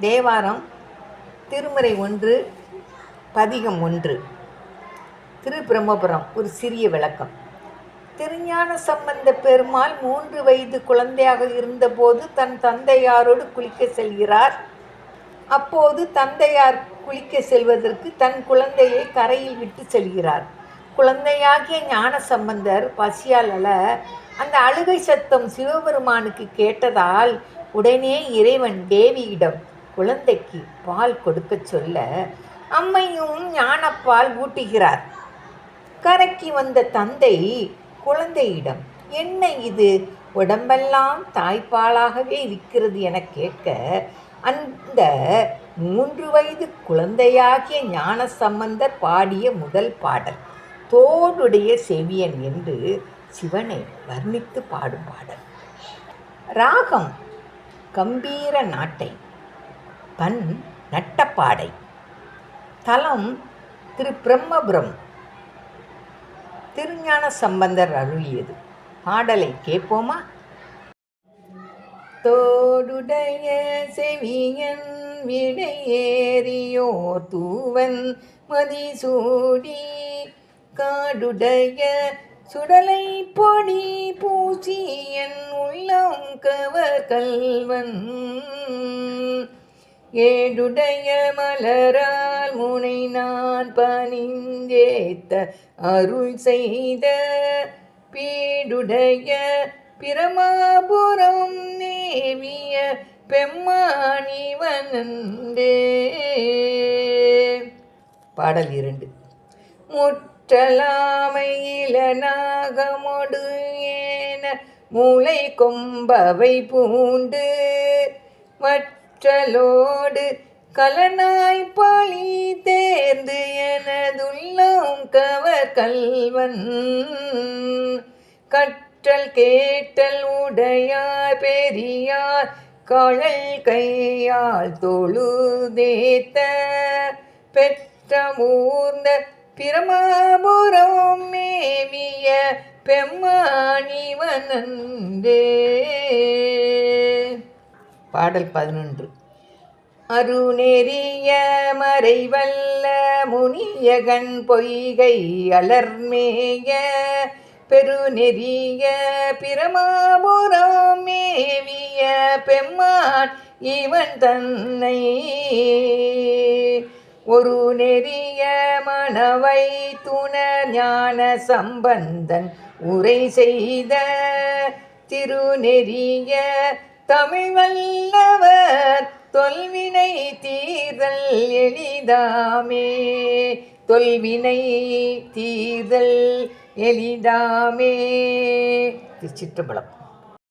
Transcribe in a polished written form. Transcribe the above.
தேவாரம் திருமுறை 1 பதிகம் 1 திருப்பிரம்மபுரம். ஒரு சிறிய விளக்கம். திருஞான சம்பந்த பெருமாள் 3 வயது குழந்தையாக இருந்தபோது தன் தந்தையாரோடு குளிக்க செல்கிறார். அப்போது தந்தையார் குளிக்க செல்வதற்கு தன் குழந்தையை கரையில் விட்டு செல்கிறார். குழந்தையாகிய ஞான சம்பந்தர் பசியால் அழ, அந்த அழுகை சத்தம் சிவபெருமானுக்கு கேட்டதால் உடனே இறைவன் தேவியிடம் குழந்தைக்கு பால் கொடுக்க சொல்ல அம்மையும் ஞானப்பால் ஊட்டுகிறார். கரைக்கு வந்த தந்தை குழந்தையிடம், என்ன இது, உடம்பெல்லாம் தாய்ப்பாலாகவே இருக்கிறது என கேட்க, அந்த 3 வயது குழந்தையாகிய ஞான சம்பந்தர் பாடிய முதல் பாடல் தோடுடைய செவியன் என்று சிவனை வர்ணித்து பாடும் பாடல். ராகம் கம்பீர நாட்டை, பண் நட்டப்பாடை, தலம் திருப்பிரம்மபுரம். திருஞான சம்பந்தர் அருளியது. பாடலை கேட்போமா? தோடுடைய செவியன் விடையேறியோர் தூவன் மதிசூடி, காடுடைய சுடலை பொடி பூசியன் உள்ளம் கவர் கல்வன், ஏடுடைய மலரால் முனை நான் பணிந்தேத்த அருள் செய்த, பீடுடைய பிரமாபுரம் நேவிய பெம்மானிவனே. பாடல் 2. முற்றலாமையில நாகமொடு ஏன மூளை கொம்பவை பூண்டு, மற்றலோடு கலனாய் பழி தேர்ந்து எனதுள்ளம் கவர் கல்வன், கற்றல் கேட்டல் உடையார் பெரியார் கழல் கையால் தொழுதேத்த, பெற்ற மூர்ந்த பிரமாபுரம் மேவிய பெம்மானிவனே. பாடல் 11. அருநெறிய மறைவல்ல முனியகன் பொய்கை அலர்மேய, பெருநெறிய பிரமாபுரம் மேவிய பெம்மான் இவன் தன்னை, ஒரு நெறிய மணவை துணர் ஞான சம்பந்தன் உரை செய்த, திருநெறிய தமிழ் வல்லவர் தொல்வினை தீர்தல் எளிதாமே, தொல்வினை தீர்தல் எளிதாமே. திருச்சிற்றம்பலம்.